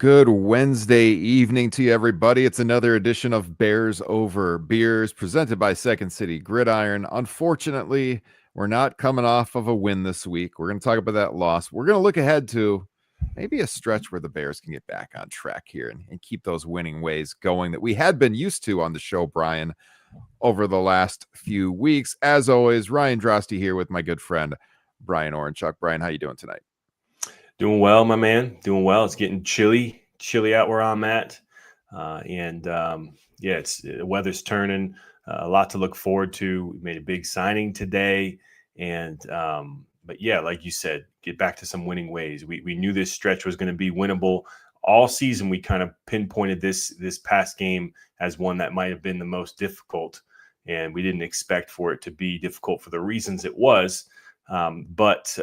Good Wednesday evening to you, everybody. It's another edition of Bears Over Beers presented by Second City Gridiron. Unfortunately, we're not coming off of a win this week. We're going to talk about that loss. We're going to look ahead to maybe a stretch where the Bears can get back on track here and keep those winning ways going that we had been used to on the show, Brian, over the last few weeks. As always, Ryan Drosty here with my good friend, Brian Orenchuk. Brian, how you doing tonight? Doing well, my man. Doing well. It's getting chilly out where I'm at. The weather's turning. A lot to look forward to. We made a big signing today. But yeah, like you said, get back to some winning ways. We knew this stretch was going to be winnable. All season, we kind of pinpointed this past game as one that might have been the most difficult. And we didn't expect for it to be difficult for the reasons it was. But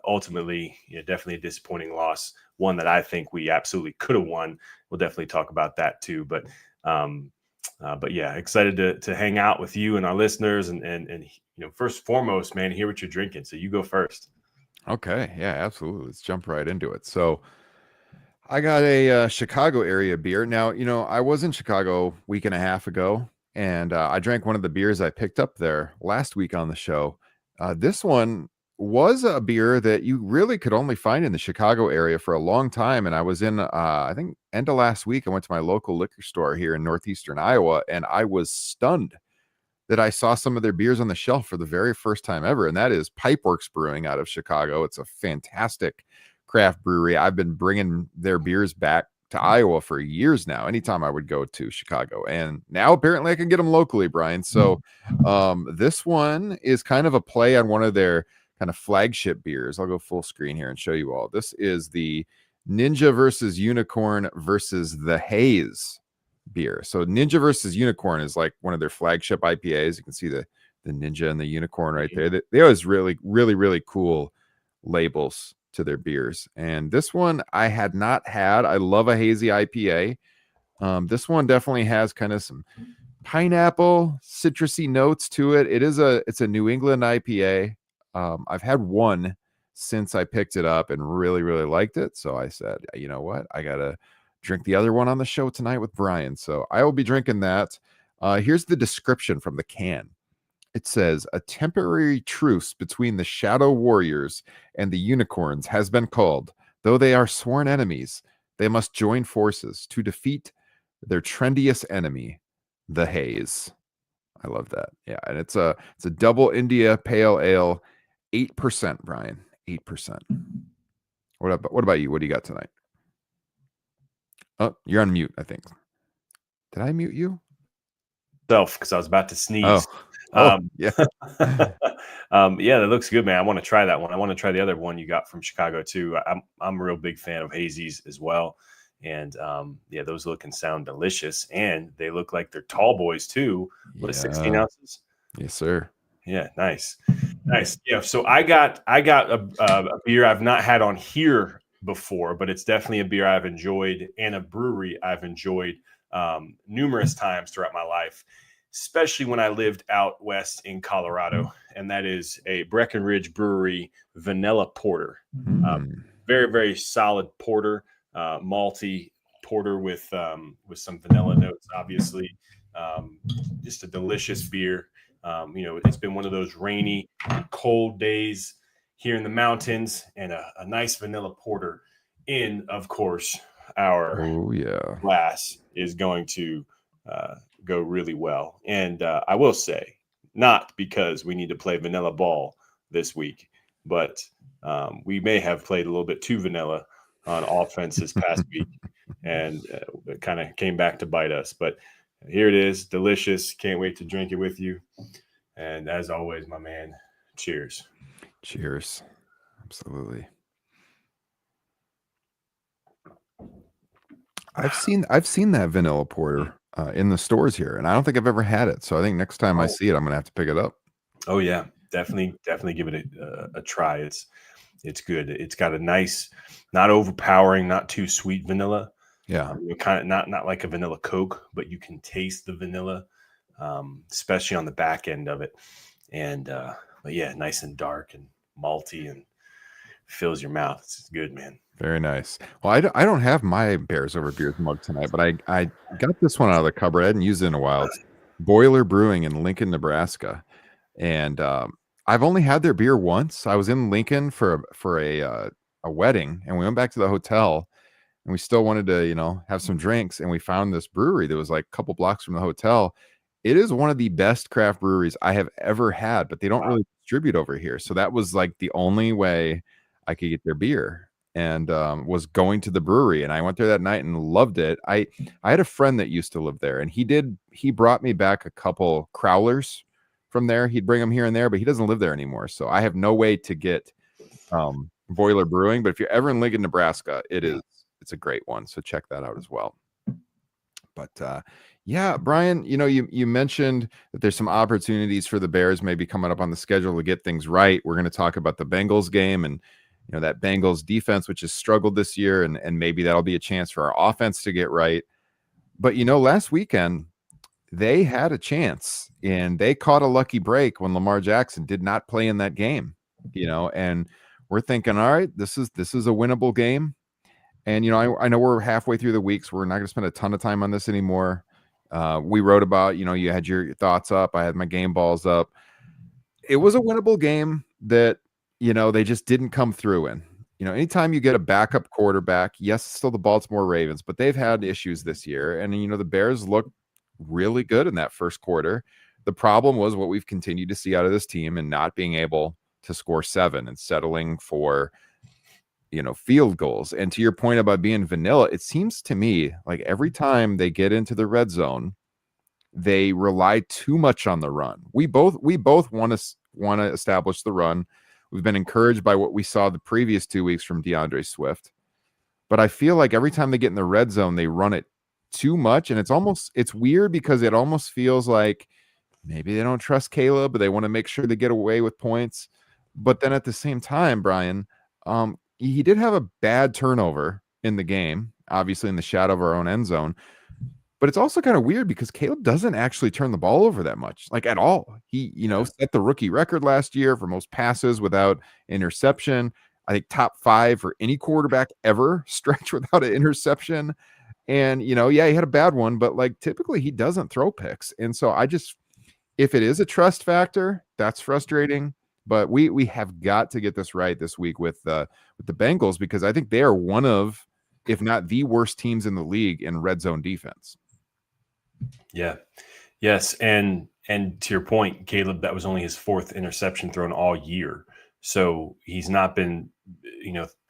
ultimately, definitely a disappointing loss, one that I think we absolutely could have won. We'll definitely talk about that too. But yeah, excited to hang out with you and our listeners and first and foremost, man, hear what you're drinking. So you go first. Okay. Yeah, absolutely. Let's jump right into it. So I got a Chicago area beer. Now, I was in Chicago a week and a half ago, and I drank one of the beers I picked up there last week on the show. This one was a beer that you really could only find in the Chicago area for a long time. And I was in, I think, end of last week, I went to my local liquor store here in northeastern Iowa, and I was stunned that I saw some of their beers on the shelf for the very first time ever. And that is Pipeworks Brewing out of Chicago. It's a fantastic craft brewery. I've been bringing their beers back to Iowa for years now, anytime I would go to Chicago. And now apparently I can get them locally, Brian. So this one is kind of a play on one of their kind of flagship beers. I'll go full screen here and show you all. This is the Ninja versus Unicorn versus the Haze beer. So Ninja versus Unicorn is like one of their flagship IPAs. You can see the Ninja and the Unicorn right there. They always really cool labels to their beers. And this one I had not had. I love a hazy IPA. This one definitely has kind of some pineapple, citrusy notes to it. It's a New England IPA. I've had one since I picked it up and really liked it. So I said, you know what? I got to drink the other one on the show tonight with Brian. So I will be drinking that. Here's the description from the can. It says, a temporary truce between the Shadow Warriors and the Unicorns has been called. Though they are sworn enemies, they must join forces to defeat their trendiest enemy, the Haze. I love that. Yeah, and it's a double India Pale Ale, 8%, Brian. 8%. What about you? What do you got tonight? Oh, you're on mute, I think. Did I mute you? Because I was about to sneeze. Yeah. Yeah, that looks good, man. I want to try that one. I want to try the other one you got from Chicago too. I'm a real big fan of hazies as well. And yeah, those look and sound delicious. And they look like they're tall boys too. What is 16 ounces? Yes, sir. Yeah, nice. Yeah, so I got a beer I've not had on here before, but it's definitely a beer I've enjoyed and a brewery I've enjoyed numerous times throughout my life, especially when I lived out west in Colorado, and that is a Breckenridge Brewery Vanilla Porter. Very solid porter, malty porter with some vanilla notes, obviously. Just a delicious beer. It's been one of those rainy, cold days here in the mountains, and a nice vanilla porter in, of course, our glass is going to go really well. And I will say, not because we need to play vanilla ball this week, but we may have played a little bit too vanilla on offense this past week, and it kind of came back to bite us. But here it is, delicious. Can't wait to drink it with you. And as always, my man, cheers. Cheers. Absolutely. I've seen that vanilla porter in the stores here, and I don't think I've ever had it. So I think next time I see it, I'm gonna have to pick it up. Oh yeah, definitely give it a try. It's good. It's got a nice, not overpowering, not too sweet vanilla. Yeah, kind of not like a vanilla Coke, but you can taste the vanilla, especially on the back end of it. And but yeah, nice and dark and malty and fills your mouth. It's good, man. Very nice. Well, I don't have my Bears over beers mug tonight, but I got this one out of the cupboard. I hadn't used it in a while. It's Boiler Brewing in Lincoln, Nebraska, and I've only had their beer once. I was in Lincoln for a wedding, and we went back to the hotel, and we still wanted to, have some drinks, and we found this brewery that was like a couple blocks from the hotel. It is one of the best craft breweries I have ever had, but they don't Wow. really distribute over here. So that was like the only way I could get their beer, and was going to the brewery. And I went there that night and loved it. I had a friend that used to live there, and he brought me back a couple crowlers from there. He'd bring them here and there, but he doesn't live there anymore. So I have no way to get Boiler Brewing. But if you're ever in Lincoln, Nebraska, it's a great one. So check that out as well. But yeah, Brian, you mentioned that there's some opportunities for the Bears maybe coming up on the schedule to get things right. We're going to talk about the Bengals game and that Bengals defense, which has struggled this year, and maybe that'll be a chance for our offense to get right. But last weekend they had a chance and they caught a lucky break when Lamar Jackson did not play in that game. And we're thinking, all right, this is a winnable game. And I know we're halfway through the week, so we're not going to spend a ton of time on this anymore. We wrote about, you had your thoughts up. I had my game balls up. It was a winnable game that, they just didn't come through in. Anytime you get a backup quarterback, yes, it's still the Baltimore Ravens, but they've had issues this year. And, the Bears looked really good in that first quarter. The problem was what we've continued to see out of this team and not being able to score 7 and settling for field goals. And to your point about being vanilla, it seems to me like every time they get into the red zone, they rely too much on the run. We both want to establish the run. We've been encouraged by what we saw the previous 2 weeks from DeAndre Swift. But I feel like every time they get in the red zone, they run it too much. And it's weird because it almost feels like maybe they don't trust Caleb, but they want to make sure they get away with points. But then at the same time, Brian, he did have a bad turnover in the game, obviously in the shadow of our own end zone. But it's also kind of weird because Caleb doesn't actually turn the ball over that much, like at all. He, set the rookie record last year for most passes without interception. I think top 5 for any quarterback ever stretch without an interception. And, yeah, he had a bad one, but like typically he doesn't throw picks. And so if it is a trust factor, that's frustrating. But we have got to get this right this week with the Bengals, because I think they are one of, if not the worst teams in the league in red zone defense. Yeah. Yes. And to your point, Caleb, that was only his 4th interception thrown all year. So he's not been,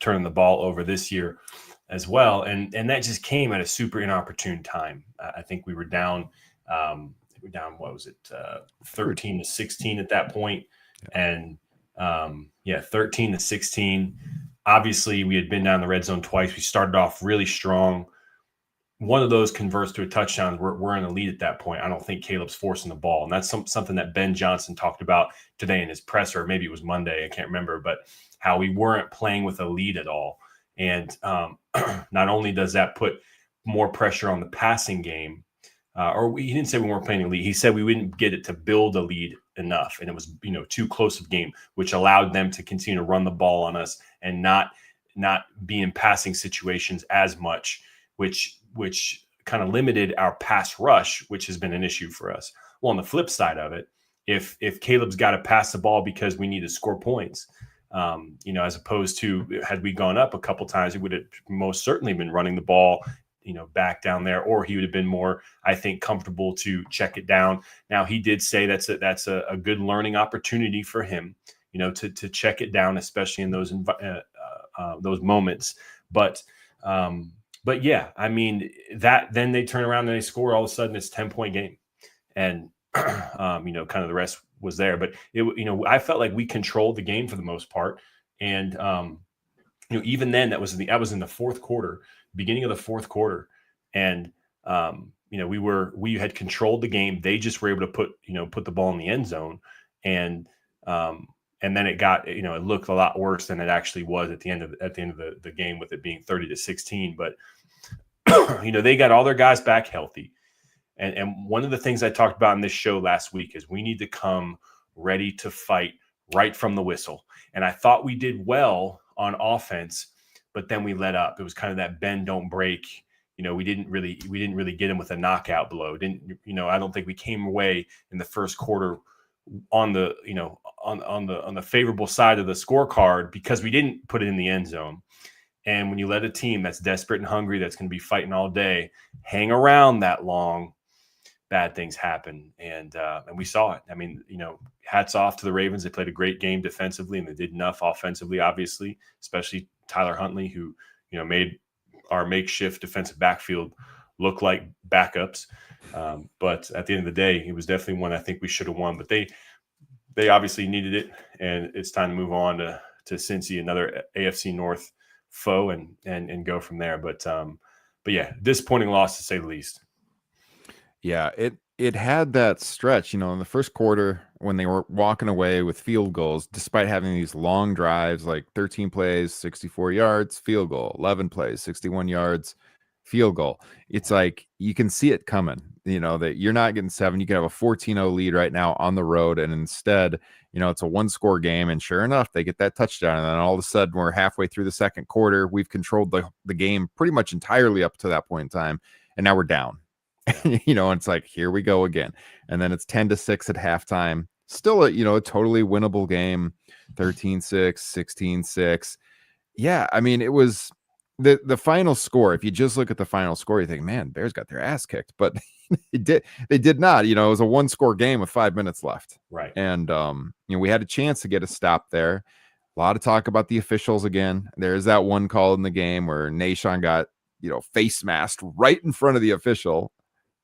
turning the ball over this year as well. And that just came at a super inopportune time. I think we were down, what was it? 13-16 at that point. And 13-16. Obviously, we had been down the red zone twice. We started off really strong. One of those converts to a touchdown. We're in a lead at that point. I don't think Caleb's forcing the ball. And that's something that Ben Johnson talked about today in his presser. Maybe it was Monday. I can't remember. But how we weren't playing with a lead at all. And not only does that put more pressure on the passing game, he didn't say we weren't playing a lead. He said we wouldn't get it to build a lead enough. And it was, too close of game, which allowed them to continue to run the ball on us and not be in passing situations as much, which kind of limited our pass rush, which has been an issue for us. Well, on the flip side of it, if Caleb's got to pass the ball because we need to score points, as opposed to had we gone up a couple times, he would have most certainly been running the ball, back down there, or he would have been more, I think, comfortable to check it down. Now, he did say that's a good learning opportunity for him, to check it down, especially in those moments. But yeah, I mean, that then they turn around and they score. All of a sudden, it's 10-point game, and kind of the rest was there. But I felt like we controlled the game for the most part, and even then, that was in the fourth quarter, beginning of the fourth quarter, and we had controlled the game. They just were able to put the ball in the end zone, and then it got it looked a lot worse than it actually was at the end of the game, with it being 30-16. But they got all their guys back healthy. And one of the things I talked about in this show last week is we need to come ready to fight right from the whistle. And I thought we did well on offense, but then we let up. It was kind of that bend don't break. We didn't really get him with a knockout blow. I don't think we came away in the first quarter on the on the favorable side of the scorecard because we didn't put it in the end zone. And when you let a team that's desperate and hungry, that's going to be fighting all day, hang around that long, bad things happen. And we saw it. I mean, hats off to the Ravens. They played a great game defensively, and they did enough offensively, obviously, especially Tyler Huntley, who, made our makeshift defensive backfield look like backups. But at the end of the day, it was definitely one I think we should have won. But they obviously needed it, and it's time to move on to Cincy, another AFC North foe, and go from there. But yeah, disappointing loss to say the least. Yeah, it had that stretch, in the first quarter when they were walking away with field goals, despite having these long drives, like 13 plays, 64 yards, field goal, 11 plays, 61 yards, field goal. It's like you can see it coming, that you're not getting 7. You can have a 14-0 lead right now on the road, and instead, it's a one-score game, and sure enough, they get that touchdown, and then all of a sudden, we're halfway through the second quarter. We've controlled the game pretty much entirely up to that point in time, and now we're down. And it's like, here we go again. And then it's 10-6 at halftime. Still a totally winnable game, 13-6, 16-6. Yeah, I mean, it was the final score. If you just look at the final score, you think, man, Bears got their ass kicked. But they did not. It was a one-score game with 5 minutes left. Right. And we had a chance to get a stop there. A lot of talk about the officials again. There's that one call in the game where Nashon got, face masked right in front of the official.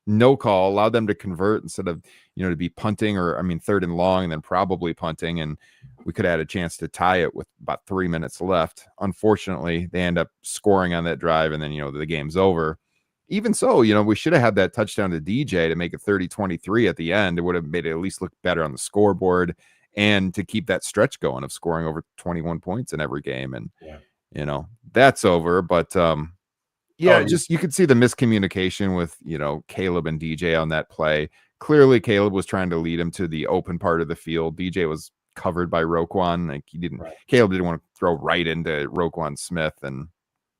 No call, allowed them to convert instead of, to be punting, or, 3rd and long, and then probably punting. And we could have had a chance to tie it with about 3 minutes left. Unfortunately, they end up scoring on that drive, and then, the game's over. Even so, we should have had that touchdown to DJ to make it 30-23 at the end. It would have made it at least look better on the scoreboard, and to keep that stretch going of scoring over 21 points in every game. And, that's over. But, yeah, just you could see the miscommunication with, Caleb and DJ on that play. Clearly, Caleb was trying to lead him to the open part of the field. DJ was covered by Roquan. Like Caleb didn't want to throw right into Roquan Smith, and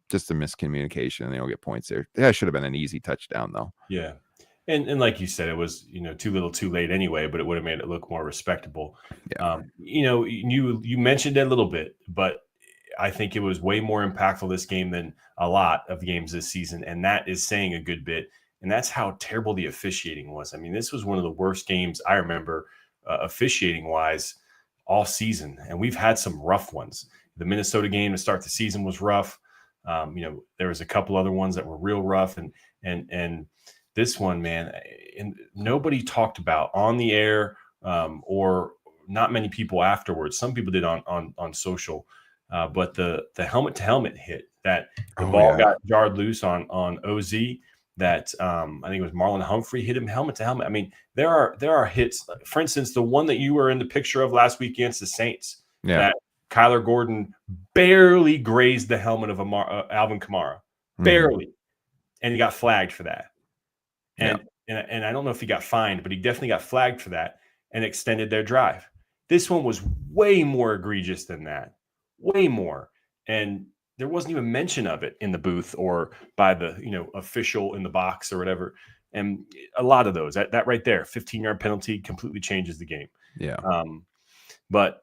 just a miscommunication. They don't get points there. That should have been an easy touchdown, though. Yeah. And like you said, it was, too little too late anyway, but it would have made it look more respectable. Yeah. You mentioned it a little bit, but I think it was way more impactful this game than a lot of games this season. And that is saying a good bit. And that's how terrible the officiating was. I mean, this was one of the worst games I remember officiating wise all season. And we've had some rough ones. The Minnesota game to start the season was rough. There was a couple other ones that were real rough. And this one, man, and nobody talked about on the air or not many people afterwards. Some people did on social. But the helmet to helmet hit that the ball got jarred loose on OZ, that I think it was Marlon Humphrey hit him helmet to helmet. I mean, there are hits. For instance, the one that you were in the picture of last week against the Saints, that Kyler Gordon barely grazed the helmet of Alvin Kamara, barely, and he got flagged for that. And I don't know if he got fined, but he definitely got flagged for that and extended their drive. This one was way more egregious than that. Way more. And there wasn't even mention of it in the booth or by the, official in the box or whatever. And a lot of those, that right there, 15-yard penalty completely changes the game. Yeah. But,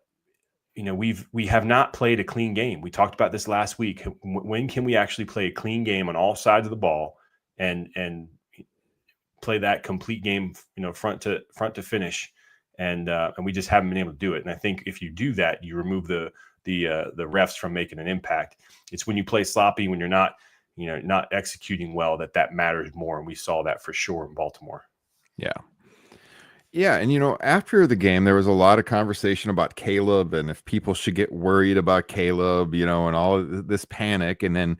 we have not played a clean game. We talked about this last week. When can we actually play a clean game on all sides of the ball and play that complete game, front to finish? And we just haven't been able to do it. And I think if you do that, you remove the refs from making an impact. It's when you play sloppy, when you're not executing well, that matters more. And we saw that for sure in Baltimore. Yeah. Yeah. And, after the game, there was a lot of conversation about Caleb and if people should get worried about Caleb, and all of this panic. And then,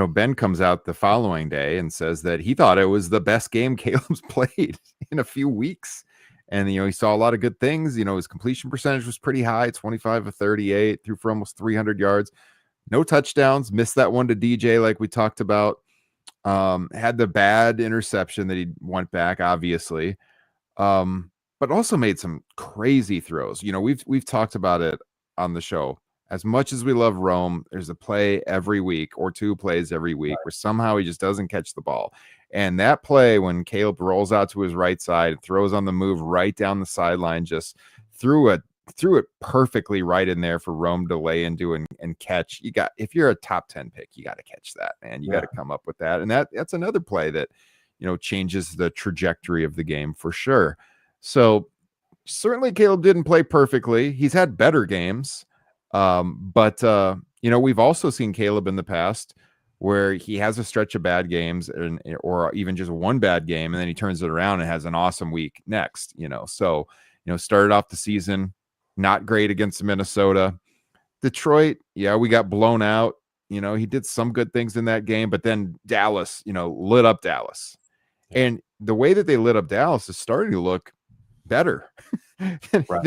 Ben comes out the following day and says that he thought it was the best game Caleb's played in a few weeks. And, he saw a lot of good things. His completion percentage was pretty high, 25 of 38, threw for almost 300 yards. No touchdowns, missed that one to DJ like we talked about. Had the bad interception that he went back, obviously. But also made some crazy throws. We've talked about it on the show as much as we love Rome, there's a play every week or two plays every week where somehow he just doesn't catch the ball. And that play when Caleb rolls out to his right side, throws on the move right down the sideline, just threw it perfectly right in there for Rome to lay into and catch. If you're a top 10 pick, you got to catch that, man. You got to come up with that. And that's another play that, changes the trajectory of the game for sure. So certainly Caleb didn't play perfectly. He's had better games. But we've also seen Caleb in the past where he has a stretch of bad games or even just one bad game, and then he turns it around and has an awesome week next, So, started off the season not great against Minnesota. Detroit, we got blown out. He did some good things in that game, but then Dallas, lit up Dallas. Yeah. And the way that they lit up Dallas is starting to look better than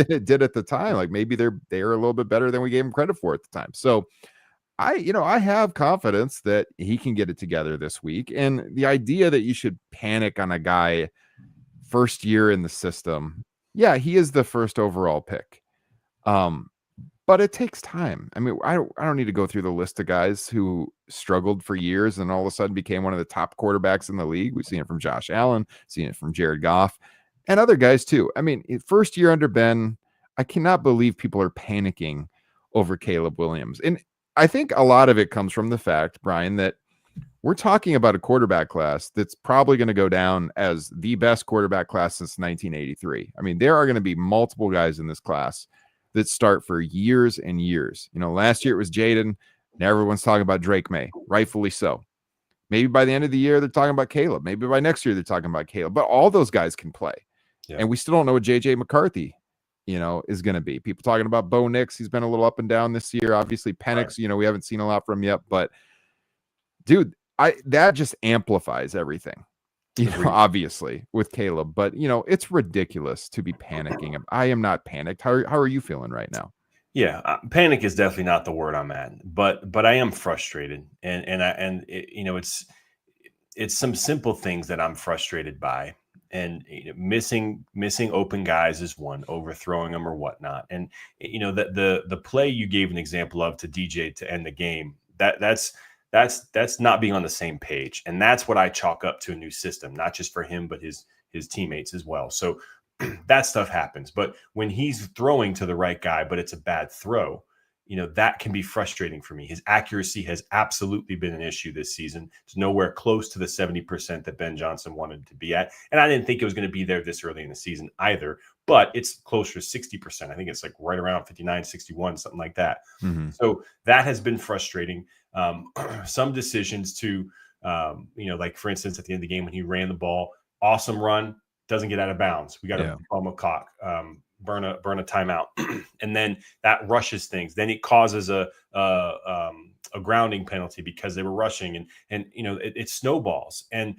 it did at the time. Like maybe they're a little bit better than we gave them credit for at the time. So I have confidence that he can get it together this week. And the idea that you should panic on a guy first year in the system, he is the first overall pick. But it takes time. I mean, I don't need to go through the list of guys who struggled for years and all of a sudden became one of the top quarterbacks in the league. We've seen it from Josh Allen, seen it from Jared Goff, and other guys too. I mean, first year under Ben, I cannot believe people are panicking over Caleb Williams. And I think a lot of it comes from the fact, Brian, that we're talking about a quarterback class that's probably going to go down as the best quarterback class since 1983. I mean, there are going to be multiple guys in this class that start for years and years. Last year it was Jaden. Now everyone's talking about Drake May, rightfully so. Maybe by the end of the year, they're talking about Caleb. Maybe by next year, they're talking about Caleb. But all those guys can play. Yeah. And we still don't know what J.J. McCarthy, is going to be. People talking about Bo Nix. He's been a little up and down this year. Obviously, Penix, we haven't seen a lot from him yet. But, dude, that just amplifies everything. Obviously with Caleb, but it's ridiculous to be panicking. I am not panicked. How are you feeling right now? Yeah, panic is definitely not the word I'm at, but I am frustrated, and it's some simple things that I'm frustrated by, and missing open guys is one, overthrowing them or whatnot, and the play you gave an example of to DJ to end the game, that's not being on the same page. And that's what I chalk up to a new system, not just for him, but his teammates as well. So that stuff happens. But when he's throwing to the right guy, but it's a bad throw, that can be frustrating for me. His accuracy has absolutely been an issue this season. It's nowhere close to the 70% that Ben Johnson wanted to be at. And I didn't think it was going to be there this early in the season either, but it's closer to 60%. I think it's like right around 59, 61, something like that. Mm-hmm. So that has been frustrating. Some decisions to, like for instance, at the end of the game when he ran the ball, awesome run, doesn't get out of bounds. We got to call McCock, burn a timeout, and then that rushes things. Then it causes a grounding penalty because they were rushing, and it snowballs, and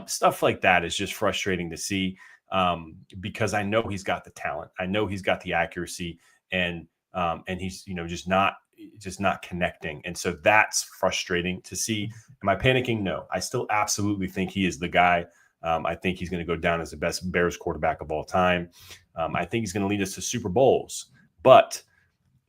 stuff like that is just frustrating to see because I know he's got the talent, I know he's got the accuracy, and he's just not connecting. And so that's frustrating to see. Am I panicking? No, I still absolutely think he is the guy. I think he's going to go down as the best Bears quarterback of all time. I think he's going to lead us to Super Bowls, but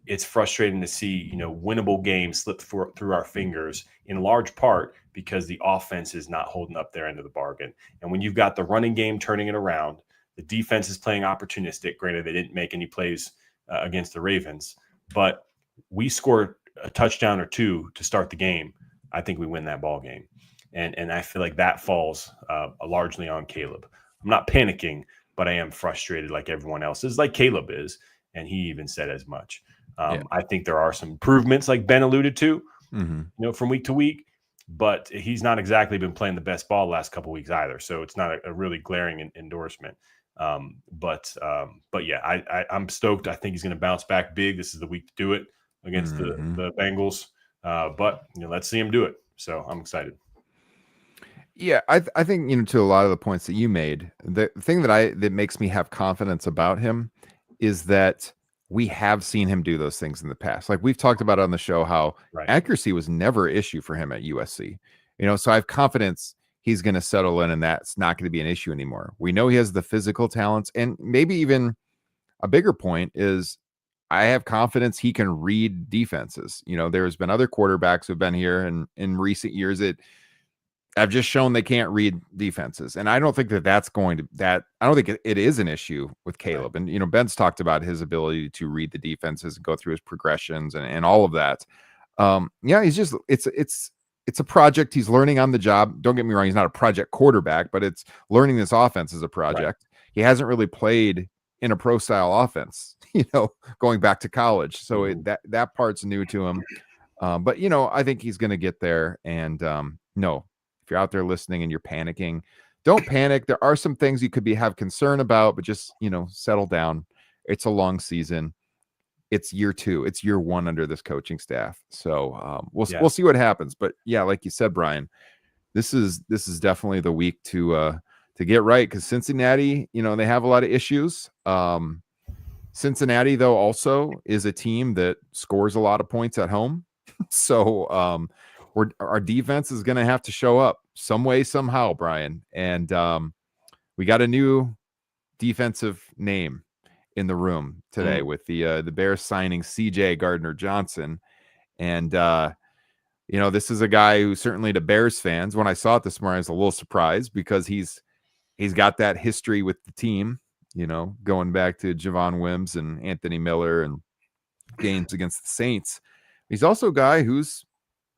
it's frustrating to see, winnable games slip through our fingers in large part because the offense is not holding up their end of the bargain. And when you've got the running game turning it around, the defense is playing opportunistic. Granted, they didn't make any plays against the Ravens, but we scored a touchdown or two to start the game. I think we win that ball game. And I feel like that falls largely on Caleb. I'm not panicking, but I am frustrated like everyone else is, like Caleb is. And he even said as much. I think there are some improvements like Ben alluded to, from week to week, but he's not exactly been playing the best ball the last couple of weeks either. So it's not a really glaring endorsement. But yeah, I'm stoked. I think he's going to bounce back big. This is the week to do it against the Bengals. But let's see him do it. So I'm excited. Yeah, I think, to a lot of the points that you made, the thing that makes me have confidence about him is that we have seen him do those things in the past. Like we've talked about on the show, how accuracy was never an issue for him at USC. So I have confidence he's going to settle in and that's not going to be an issue anymore. We know he has the physical talents, and maybe even a bigger point is I have confidence he can read defenses. There's been other quarterbacks who've been here and in recent years that have just shown they can't read defenses. And I don't think that's I don't think it is an issue with Caleb. Right. And, Ben's talked about his ability to read the defenses and go through his progressions and all of that. Yeah, he's just, it's a project. He's learning on the job. Don't get me wrong. He's not a project quarterback, but it's learning this offense is a project. Right. He hasn't really played in a pro style offense, going back to college. So that part's new to him. But I think he's going to get there. And no, if you're out there listening and you're panicking, don't panic. There are some things you could have concern about, but just, settle down. It's a long season. It's year 2. It's year 1 under this coaching staff. So we'll see what happens. But yeah, like you said, Brian, this is definitely the week to get right, because Cincinnati, they have a lot of issues. Cincinnati, though, also is a team that scores a lot of points at home. So our defense is going to have to show up some way, somehow, Brian. And we got a new defensive name in the room today with the Bears signing CJ Gardner-Johnson. And, this is a guy who certainly to Bears fans, when I saw it this morning, I was a little surprised because he's got that history with the team, going back to Javon Wims and Anthony Miller and games against the Saints. He's also a guy who's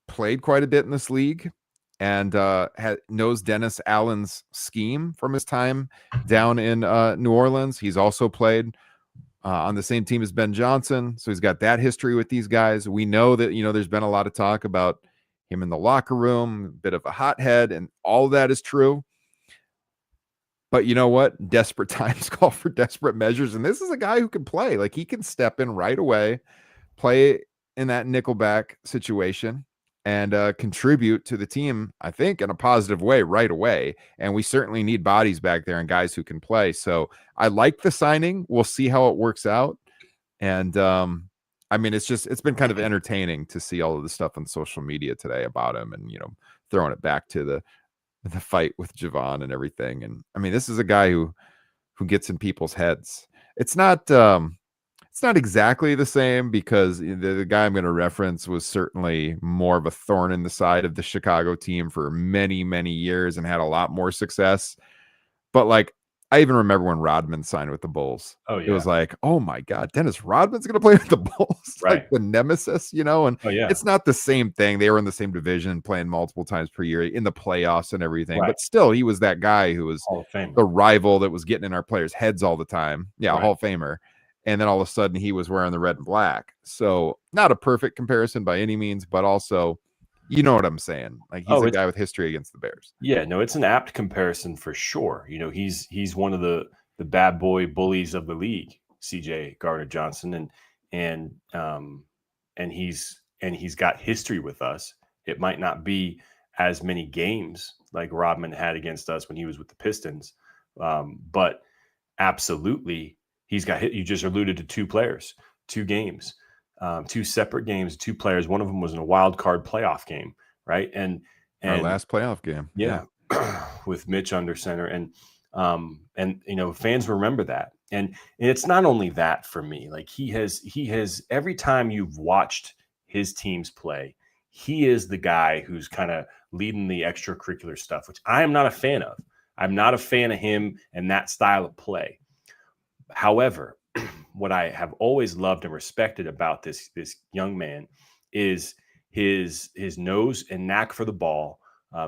played quite a bit in this league and knows Dennis Allen's scheme from his time down in New Orleans. He's also played on the same team as Ben Johnson. So he's got that history with these guys. We know that, there's been a lot of talk about him in the locker room, a bit of a hothead, and all of that is true. But you know what? Desperate times call for desperate measures. And this is a guy who can play. Like, he can step in right away, play in that nickelback situation, and contribute to the team, I think, in a positive way right away. And we certainly need bodies back there and guys who can play. So I like the signing. We'll see how it works out. And it's been kind of entertaining to see all of the stuff on social media today about him and, throwing it back to the fight with Javon and everything. And this is a guy who gets in people's heads. It's not exactly the same, because the guy I'm going to reference was certainly more of a thorn in the side of the Chicago team for many, many years and had a lot more success. But I even remember when Rodman signed with the Bulls. Oh, yeah. It was like, oh my God, Dennis Rodman's going to play with the Bulls, right. Like the nemesis, and it's not the same thing. They were in the same division, playing multiple times per year in the playoffs and everything. Right. But still, he was that guy who was the rival that was getting in our players' heads all the time. Yeah, right. Hall of Famer. And then all of a sudden he was wearing the red and black. So not a perfect comparison by any means, but also, you know what I'm saying? Like, he's a guy with history against the Bears. Yeah, no, it's an apt comparison for sure. He's one of the bad boy bullies of the league, CJ Gardner-Johnson, and he's got history with us. It might not be as many games like Rodman had against us when he was with the Pistons, but absolutely. He's got hit. You just alluded to 2 players, 2 games, 2 separate games, 2 players. One of them was in a wild card playoff game, right? And our last playoff game, yeah, with Mitch under center, and fans remember that. And it's not only that for me. Like, he has every time you've watched his teams play, he is the guy who's kind of leading the extracurricular stuff, which I am not a fan of. I'm not a fan of him and that style of play. However, what I have always loved and respected about this young man is his nose and knack for the ball,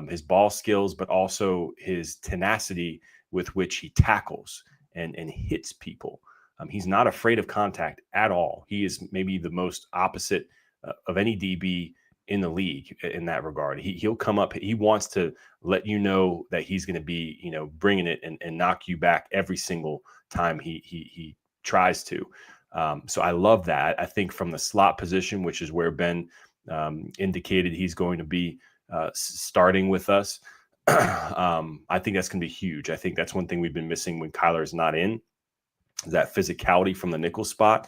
his ball skills, but also his tenacity with which he tackles and hits people. He's not afraid of contact at all. He is maybe the most opposite of any DB in the league in that regard. He'll come up. He wants to let you know that he's going to be, bringing it and knock you back every single time he tries to. So I love that. I think from the slot position, which is where Ben indicated he's going to be starting with us, I think that's going to be huge. I think that's one thing we've been missing when Kyler is not in, that physicality from the nickel spot.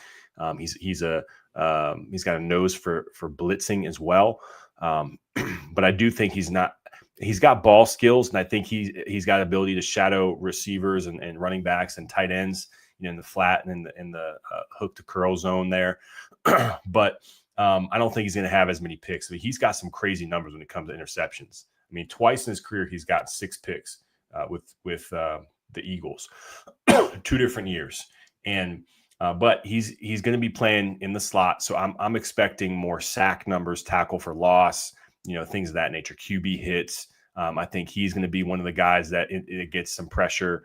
He's got a nose for blitzing as well. But I do think he's got ball skills, and I think he's got ability to shadow receivers and running backs and tight ends. in the flat and in the hook to curl zone there. But I don't think he's going to have as many picks. I mean, he's got some crazy numbers when it comes to interceptions. I mean, twice in his career, he's got 6 picks with the Eagles, 2 different years. And but he's going to be playing in the slot, so I'm expecting more sack numbers, tackle for loss, things of that nature, QB hits. I think he's going to be one of the guys that it gets some pressure,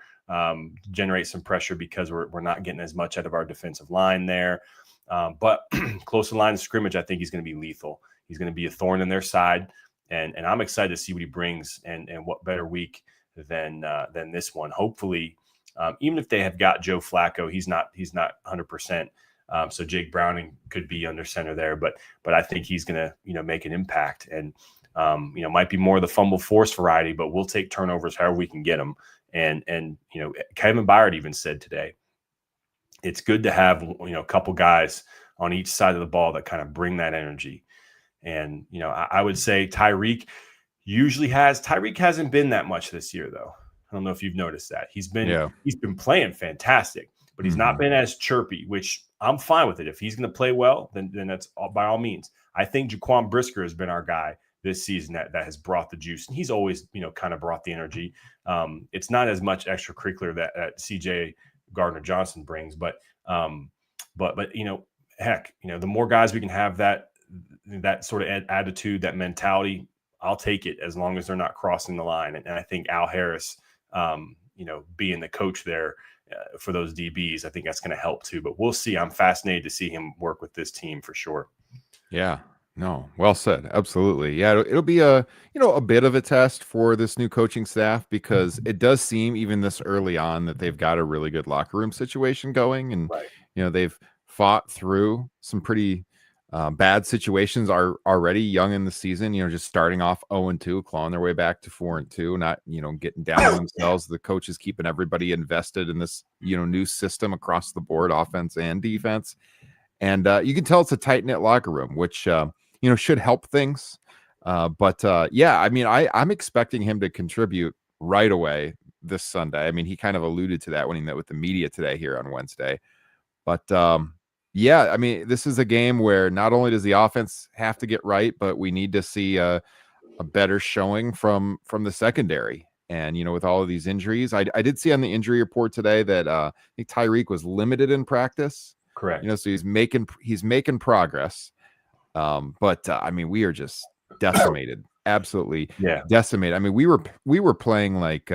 generate some pressure because we're not getting as much out of our defensive line there. But close to the line of scrimmage, I think he's going to be lethal. He's going to be a thorn in their side, and I'm excited to see what he brings, and what better week than this one. Hopefully, even if they have got Joe Flacco, he's not 100%. So Jake Browning could be under center there, but I think he's going to make an impact, and might be more of the fumble force variety, but we'll take turnovers however we can get them. And Kevin Byard even said today, it's good to have a couple guys on each side of the ball that kind of bring that energy. And I would say Tyreek hasn't been that much this year, though. I don't know if you've noticed that. He's been playing fantastic, but he's not been as chirpy, which I'm fine with it. If he's going to play well, then that's by all means. I think Jaquan Brisker has been our guy this season that has brought the juice, and he's always kind of brought the energy. It's not as much extracurricular that CJ Gardner-Johnson brings, but heck, the more guys we can have that sort of attitude, that mentality, I'll take it as long as they're not crossing the line. And I think Al Harris, being the coach there for those DBs, I think that's going to help too. But we'll see. I'm fascinated to see him work with this team for sure. Yeah. No, well said. Absolutely. Yeah, it'll be a bit of a test for this new coaching staff, because it does seem even this early on that they've got a really good locker room situation going, and right. They've fought through some pretty bad situations are already young in the season, just starting off 0-2, clawing their way back to 4-2, not, getting down on themselves. The coach is keeping everybody invested in this, new system across the board, offense and defense. And you can tell it's a tight-knit locker room, which, should help things. But I mean, I'm expecting him to contribute right away this Sunday. I mean, he kind of alluded to that when he met with the media today here on Wednesday. But I mean, this is a game where not only does the offense have to get right, but we need to see a better showing from the secondary. And, with all of these injuries, I did see on the injury report today that I think Tyreek was limited in practice. Correct. So he's making progress. But I mean, we are just decimated, absolutely decimated. I mean, we were playing like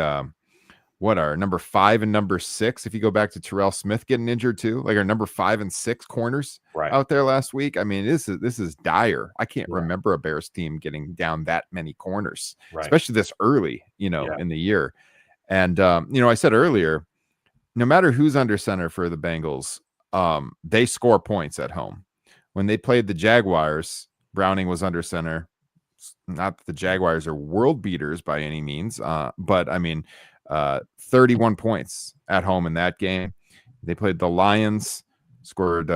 what are number 5 and number 6? If you go back to Terrell Smith getting injured too, like our number 5 and 6 corners out there last week. I mean, this is dire. I can't remember a Bears team getting down that many corners, especially this early, in the year. And I said earlier, no matter who's under center for the Bengals, they score points at home. When they played the Jaguars, Browning was under center. Not that the Jaguars are world beaters by any means, but I mean, 31 points at home in that game. They played the Lions, scored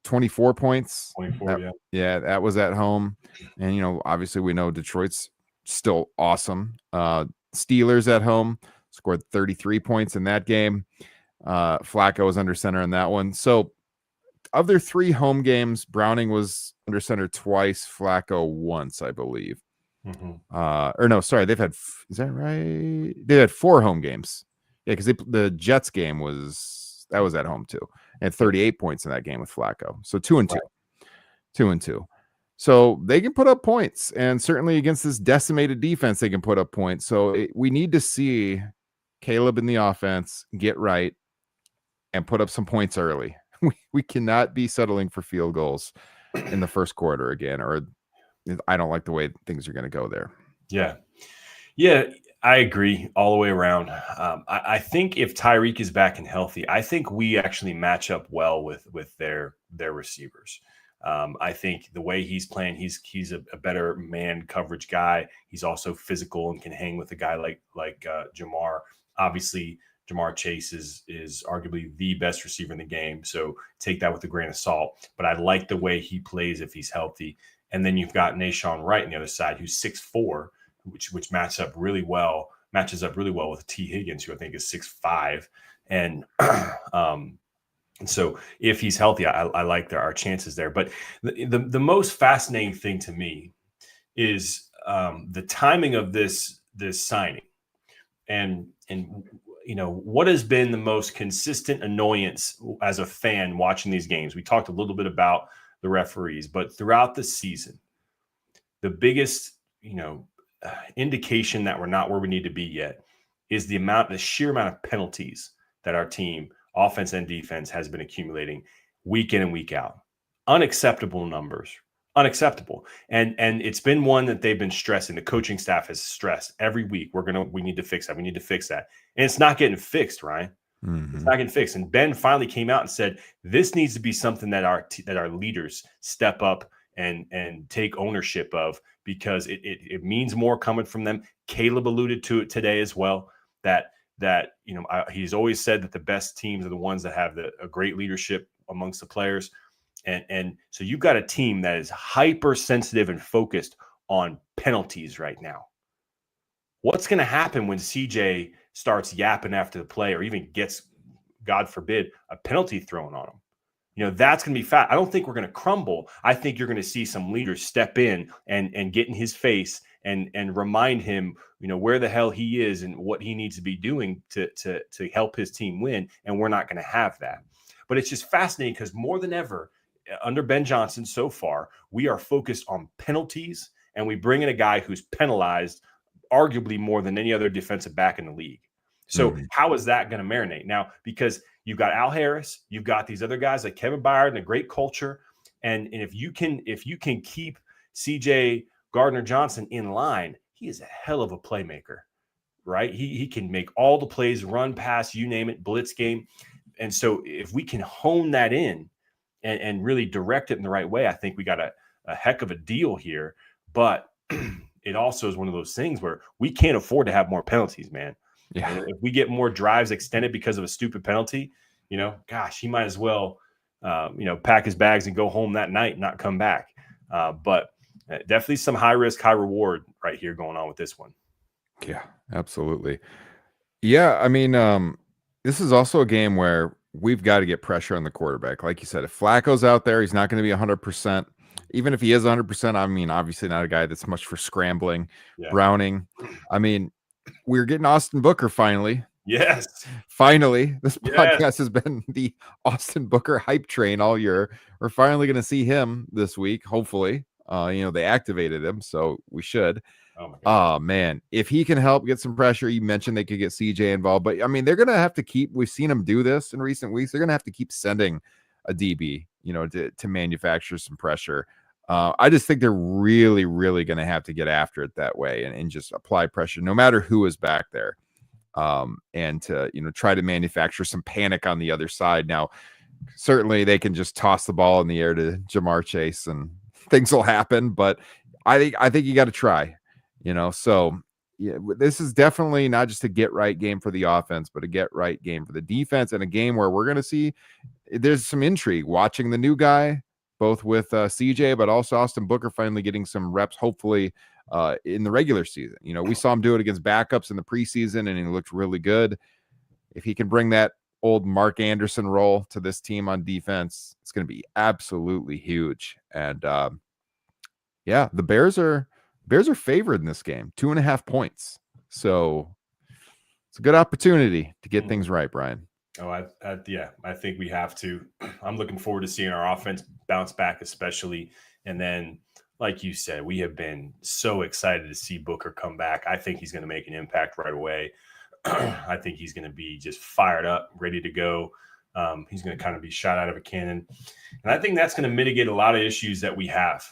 24 points. 24, that was at home. And, obviously we know Detroit's still awesome. Steelers at home scored 33 points in that game. Flacco was under center in that one. So of their 3 home games, Browning was under center twice, Flacco once, I believe. Or no, sorry, they've had, is that right? They had 4 home games. Yeah, because the Jets game was at home too. They had 38 points in that game with Flacco. So 2-2. 2-2. So they can put up points, and certainly against this decimated defense, they can put up points. So we need to see Caleb in the offense get right and put up some points early. We cannot be settling for field goals in the first quarter again, or I don't like the way things are going to go there. Yeah, I agree all the way around. I think if Tyreek is back and healthy, I think we actually match up well with their receivers. I think the way he's playing, he's a better man coverage guy. He's also physical and can hang with a guy like Jamar. Obviously, Jamar Chase is arguably the best receiver in the game, so take that with a grain of salt. But I like the way he plays if he's healthy. And then you've got Nahshon Wright on the other side, who's 6'4", which matches up really well matches up really well with T. Higgins, who I think is 6'5", and and so if he's healthy, I like our chances there. But the most fascinating thing to me is the timing of this signing, and what has been the most consistent annoyance as a fan watching these games. We talked a little bit about the referees, but throughout the season, the biggest indication that we're not where we need to be yet is the sheer amount of penalties that our team, offense and defense, has been accumulating week in and week out. Unacceptable numbers. Unacceptable. And it's been one that they've been stressing. The coaching staff has stressed every week. We need to fix that. We need to fix that. And it's not getting fixed, Ryan. It's not getting fixed. And Ben finally came out and said, this needs to be something that our leaders step up and take ownership of, because it means more coming from them. Caleb alluded to it today as well, that he's always said that the best teams are the ones that have a great leadership amongst the players. And so you've got a team that is hypersensitive and focused on penalties right now. What's going to happen when CJ starts yapping after the play, or even gets, God forbid, a penalty thrown on him? That's going to be fat. I don't think we're going to crumble. I think you're going to see some leaders step in and get in his face and remind him, where the hell he is and what he needs to be doing to help his team win. And we're not going to have that. But it's just fascinating because more than ever, under Ben Johnson so far, we are focused on penalties, and we bring in a guy who's penalized arguably more than any other defensive back in the league. So how is that going to marinate? Now, because you've got Al Harris, you've got these other guys like Kevin Byard and a great culture. And if you can keep CJ Gardner-Johnson in line, he is a hell of a playmaker, right? He can make all the plays, run, pass, you name it, blitz game. And so if we can hone that in and really direct it in the right way, I think we got a heck of a deal here. But it also is one of those things where we can't afford to have more penalties, man. Yeah. And if we get more drives extended because of a stupid penalty, gosh, he might as well, pack his bags and go home that night and not come back. But definitely some high risk, high reward right here going on with this one. Yeah, absolutely. Yeah, I mean, this is also a game where we've got to get pressure on the quarterback. Like you said, if Flacco's out there, he's not going to be 100%. Even if he is 100%, I mean, obviously not a guy that's much for scrambling. Yeah. Browning. I mean, we're getting Austin Booker finally. Yes. Finally. This podcast has been the Austin Booker hype train all year. We're finally going to see him this week, hopefully. They activated him, so we should. Oh man, if he can help get some pressure, you mentioned they could get CJ involved, but I mean, they're going to have to we've seen them do this in recent weeks. They're going to have to keep sending a DB, to manufacture some pressure. I just think they're really, really going to have to get after it that way and just apply pressure no matter who is back there. And to, try to manufacture some panic on the other side. Now, certainly they can just toss the ball in the air to Jamar Chase and things will happen, but I think you got to try. So yeah, this is definitely not just a get right game for the offense, but a get right game for the defense, and a game where we're going to see there's some intrigue watching the new guy, both with CJ, but also Austin Booker finally getting some reps, hopefully in the regular season. We saw him do it against backups in the preseason, and he looked really good. If he can bring that old Mark Anderson role to this team on defense, it's going to be absolutely huge. And the Bears are favored in this game, 2.5 points. So it's a good opportunity to get things right, Brian. Oh, I think we have to. I'm looking forward to seeing our offense bounce back, especially. And then, like you said, we have been so excited to see Booker come back. I think he's going to make an impact right away. I think he's going to be just fired up, ready to go. He's going to kind of be shot out of a cannon. And I think that's going to mitigate a lot of issues that we have.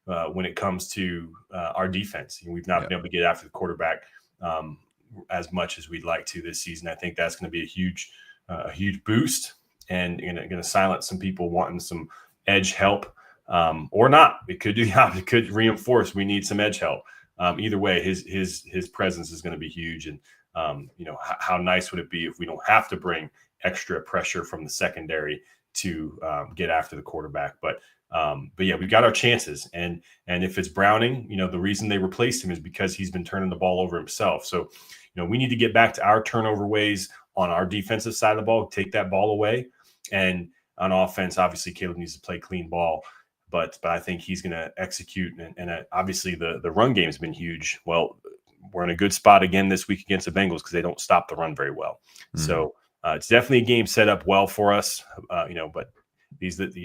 When it comes to our defense. We've not been able to get after the quarterback as much as we'd like to this season. I think that's going to be a huge boost and going to silence some people wanting some edge help or not. It could do the opposite. It could reinforce we need some edge help. Either way, his presence is going to be huge. And how nice would it be if we don't have to bring extra pressure from the secondary to get after the quarterback. But yeah, we've got our chances. And if it's Browning, the reason they replaced him is because he's been turning the ball over himself. So, we need to get back to our turnover ways on our defensive side of the ball, take that ball away. And on offense, obviously, Caleb needs to play clean ball. But I think he's going to execute. And obviously, the run game has been huge. Well, we're in a good spot again this week against the Bengals because they don't stop the run very well. Mm-hmm. So it's definitely a game set up well for us. But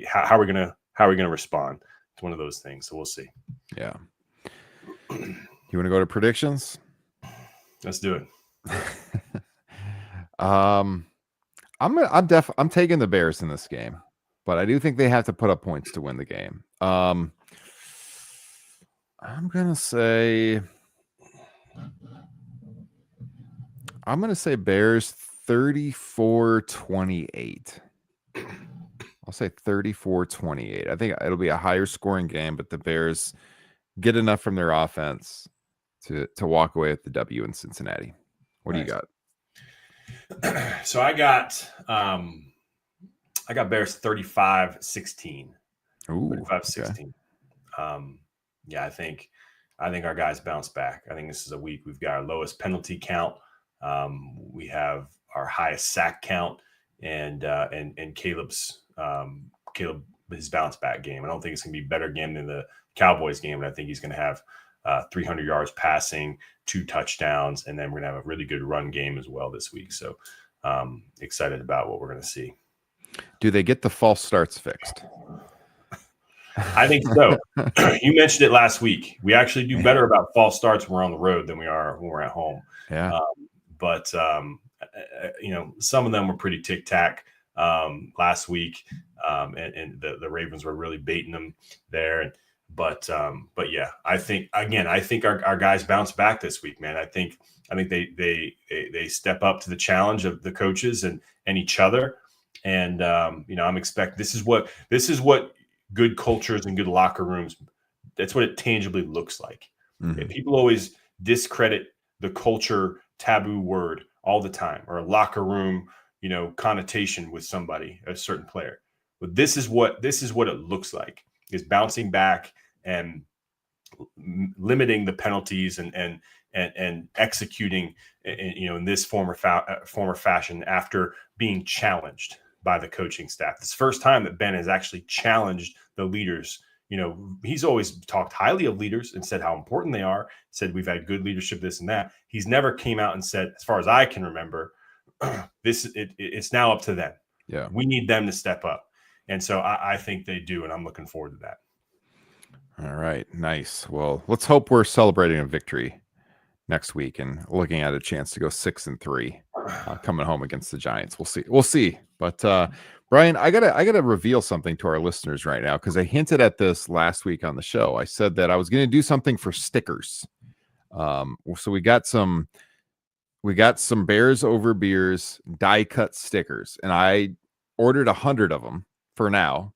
how are we gonna respond? It's one of those things. So we'll see. Yeah. You want to go to predictions? Let's do it. I'm taking the Bears in this game, but I do think they have to put up points to win the game. I'm gonna say Bears 34-28. I'll say 34-28. I think it'll be a higher scoring game, but the Bears get enough from their offense to walk away with the W in Cincinnati. What do you got? So I got Bears 35-16. Ooh, 35-16. Okay. Yeah, I think our guys bounce back. I think this is a week we've got our lowest penalty count. We have our highest sack count, and Caleb his bounce back game. I don't think it's going to be a better game than the Cowboys game, but I think he's going to have 300 yards passing, 2 touchdowns, and then we're going to have a really good run game as well this week. So excited about what we're going to see. Do they get the false starts fixed? I think so. You mentioned it last week. We actually do better about false starts when we're on the road than we are when we're at home. Yeah. But some of them were pretty tic-tac last week, and the Ravens were really baiting them there. But yeah, I think our guys bounce back this week, man. I think they step up to the challenge of the coaches and each other. And I'm expecting this is what good cultures and good locker rooms, that's what it tangibly looks like. Mm-hmm. People always discredit the culture taboo word all the time, or a locker room, connotation with somebody, a certain player. But this is what it looks like, is bouncing back and limiting the penalties and executing, in this form or fashion after being challenged by the coaching staff. It's the first time that Ben has actually challenged the leaders. He's always talked highly of leaders and said how important they are, said we've had good leadership, this and that. He's never came out and said, as far as I can remember, it's now up to them. Yeah. We need them to step up. And so I think they do, and I'm looking forward to that. All right. Nice. Well, let's hope we're celebrating a victory next week and looking at a chance to go 6-3 coming home against the Giants. We'll see. But Brian, I gotta reveal something to our listeners right now, because I hinted at this last week on the show. I said that I was going to do something for stickers. So we got some Bears Over Beers die cut stickers, and I ordered 100 of them for now,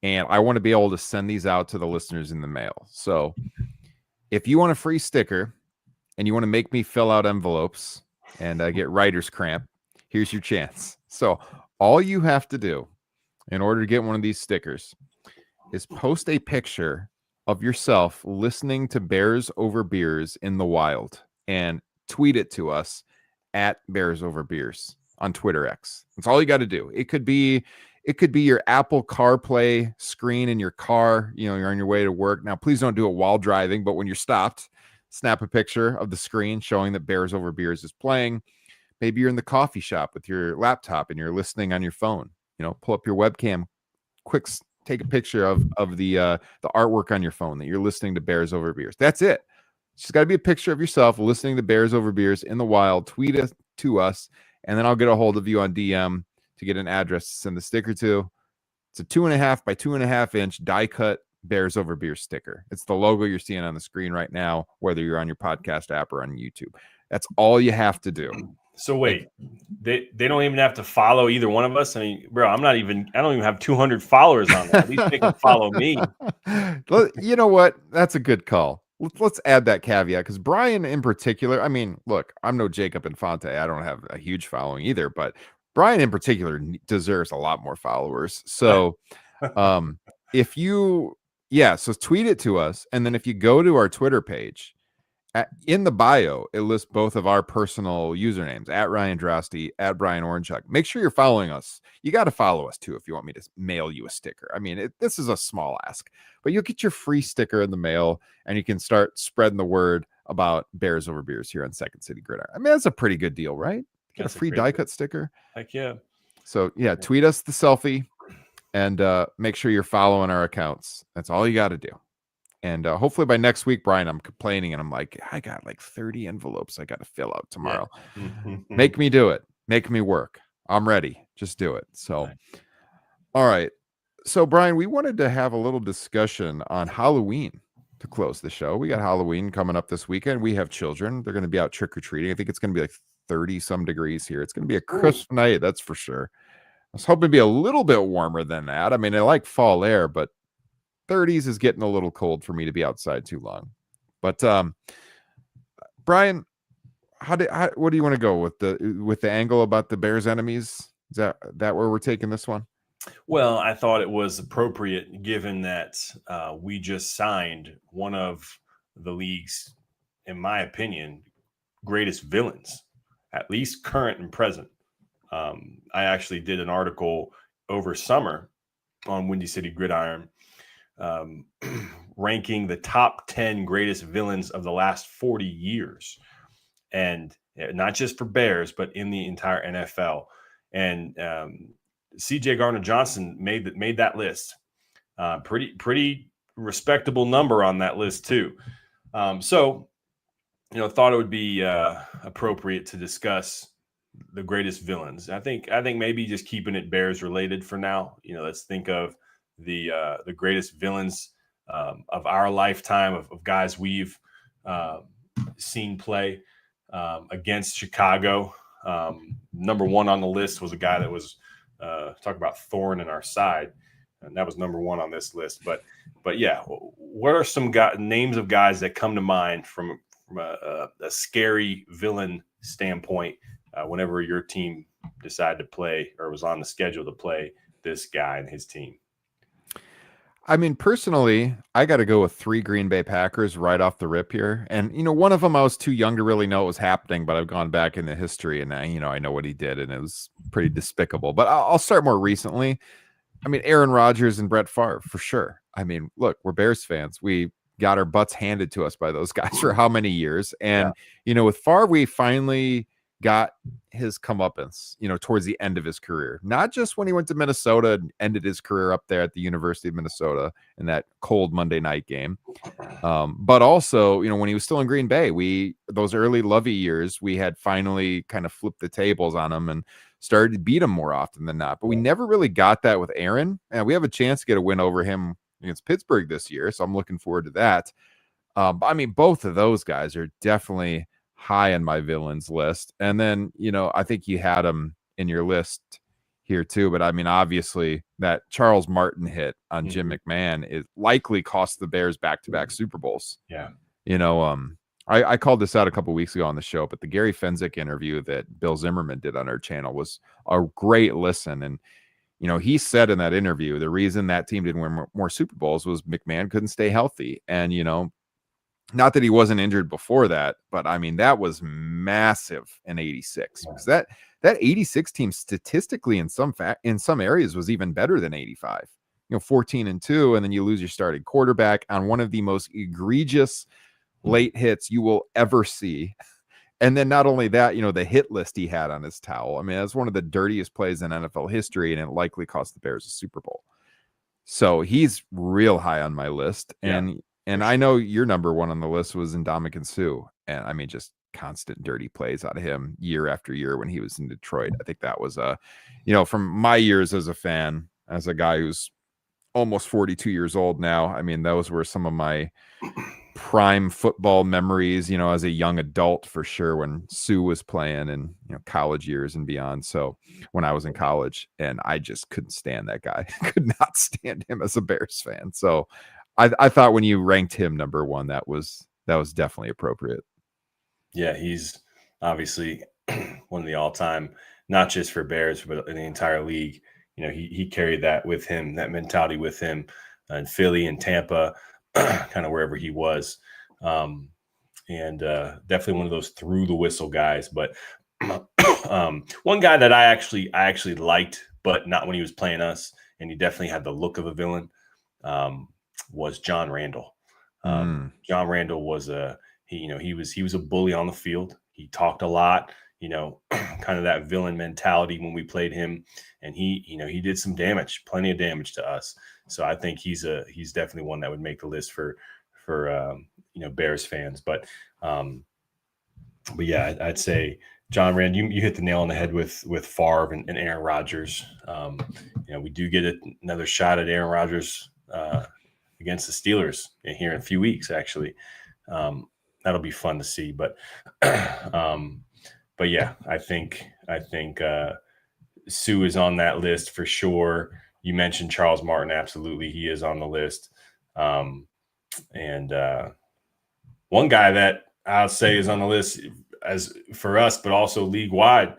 and I want to be able to send these out to the listeners in the mail. So if you want a free sticker and you want to make me fill out envelopes and get writer's cramp, here's your chance. So all you have to do in order to get one of these stickers is post a picture of yourself listening to Bears Over Beers in the wild and tweet it to us at Bears Over Beers on Twitter X. That's all you got to do. It could be your Apple CarPlay screen in your car. You're on your way to work. Now, please don't do it while driving, but when you're stopped, snap a picture of the screen showing that Bears Over Beers is playing. Maybe you're in the coffee shop with your laptop and you're listening on your phone. Pull up your webcam, quick take a picture of the artwork on your phone that you're listening to Bears Over Beers. That's it. It's just got to be a picture of yourself listening to Bears Over Beers in the wild. Tweet it to us, and then I'll get a hold of you on DM to get an address to send the sticker to. It's a 2.5 by 2.5 inch die cut Bears Over Beers sticker. It's the logo you're seeing on the screen right now, whether you're on your podcast app or on YouTube. That's all you have to do. So wait, they don't even have to follow either one of us. I mean, bro, I don't even have 200 followers on there. At least they can follow me. You know what? That's a good call. Let's add that caveat, because Brian in particular, I mean, look, I'm no Jacob Infante. I don't have a huge following either, but Brian in particular deserves a lot more followers. So if you, so tweet it to us. And then if you go to our Twitter page, in the bio, it lists both of our personal usernames, at Ryan Drosty, at Brian Oranchuck. Make sure you're following us. You got to follow us too if you want me to mail you a sticker. I mean, this is a small ask, but you'll get your free sticker in the mail, and you can start spreading the word about Bears Over Beers here on Second City Gridiron. I mean, that's a pretty good deal, right? Get That's a free die cut sticker. Heck yeah. So yeah, tweet us the selfie, and make sure you're following our accounts. That's all you got to do. And hopefully by next week, Brian, I'm complaining and I'm like, I got like 30 envelopes I got to fill out tomorrow. Yeah. Make me do it. Make me work. I'm ready. Just do it. So, all right. So, Brian, we wanted to have a little discussion on Halloween to close the show. We got Halloween coming up this weekend. We have children. They're going to be out trick-or-treating. I think it's going to be like 30 some degrees here. It's going to be a crisp night. That's for sure. I was hoping to be a little bit warmer than that. I mean, I like fall air, but 30s is getting a little cold for me to be outside too long. But Brian, what do you want to go with the angle about the Bears enemies? Is that where we're taking this one? Well, I thought it was appropriate given that we just signed one of the league's, in my opinion, greatest villains, at least current and present. I actually did an article over summer on Windy City Gridiron ranking the top 10 greatest villains of the last 40 years. And not just for Bears, but in the entire NFL. And C.J. Gardner-Johnson made that list. Pretty respectable number on that list too. So, thought it would be appropriate to discuss the greatest villains. I think maybe just keeping it Bears related for now. Let's think of the greatest villains of our lifetime of guys we've seen play against Chicago. Number one on the list was a guy that was talk about thorn in our side, and that was number one on this list. But yeah, what are some names of guys that come to mind from a scary villain standpoint whenever your team decided to play or was on the schedule to play this guy and his team? I mean, personally, I got to go with 3 Green Bay Packers right off the rip here. And, one of them I was too young to really know what was happening, but I've gone back in the history and I know what he did, and it was pretty despicable. But I'll start more recently. I mean, Aaron Rodgers and Brett Favre, for sure. I mean, look, we're Bears fans. We got our butts handed to us by those guys for how many years? And, with Favre, we finally got his comeuppance, towards the end of his career, not just when he went to Minnesota and ended his career up there at the University of Minnesota in that cold Monday night game. But also, when he was still in Green Bay, those early Lovey years, we had finally kind of flipped the tables on him and started to beat him more often than not. But we never really got that with Aaron. And we have a chance to get a win over him against Pittsburgh this year. So I'm looking forward to that. But I mean, both of those guys are definitely high on my villains list. And then, I think you had them in your list here too. But I mean, obviously that Charles Martin hit on Jim McMahon is likely cost the Bears back-to-back Super Bowls. Yeah. I called this out a couple weeks ago on the show, but the Gary Fenwick interview that Bill Zimmerman did on our channel was a great listen. And, he said in that interview, the reason that team didn't win more Super Bowls was McMahon couldn't stay healthy. And, not that he wasn't injured before that, but I mean, that was massive in 86 because that 86 team statistically in some areas was even better than 85, 14-2. And then you lose your starting quarterback on one of the most egregious late hits you will ever see. And then not only that, the hit list he had on his towel. I mean, that's one of the dirtiest plays in NFL history, and it likely cost the Bears a Super Bowl. So he's real high on my list. And I know your number one on the list was Ndamukong Suh. And I mean, just constant dirty plays out of him year after year when he was in Detroit. I think that was from my years as a fan, as a guy who's almost 42 years old now. I mean, those were some of my prime football memories, as a young adult for sure, when Sue was playing and, college years and beyond. So when I was in college, and I just couldn't stand that guy, could not stand him as a Bears fan. So I thought when you ranked him number one, that was definitely appropriate. Yeah, he's obviously one of the all-time not just for Bears, but in the entire league. He carried that with him, that mentality with him in Philly and Tampa, kind of wherever he was. And definitely one of those through the whistle guys. But one guy that I actually liked, but not when he was playing us, and he definitely had the look of a villain, was John Randall. John Randall was he was a bully on the field. He talked a lot, kind of that villain mentality when we played him, and he did some damage, plenty of damage to us. So I think he's definitely one that would make the list for Bears fans. But yeah, I'd say John Rand, you hit the nail on the head with Favre and Aaron Rodgers. We do get another shot at Aaron Rodgers against the Steelers here in a few weeks, actually. That'll be fun to see. But yeah, I think Sue is on that list for sure. You mentioned Charles Martin. Absolutely. He is on the list. And one guy that I'll say is on the list as for us, but also league wide,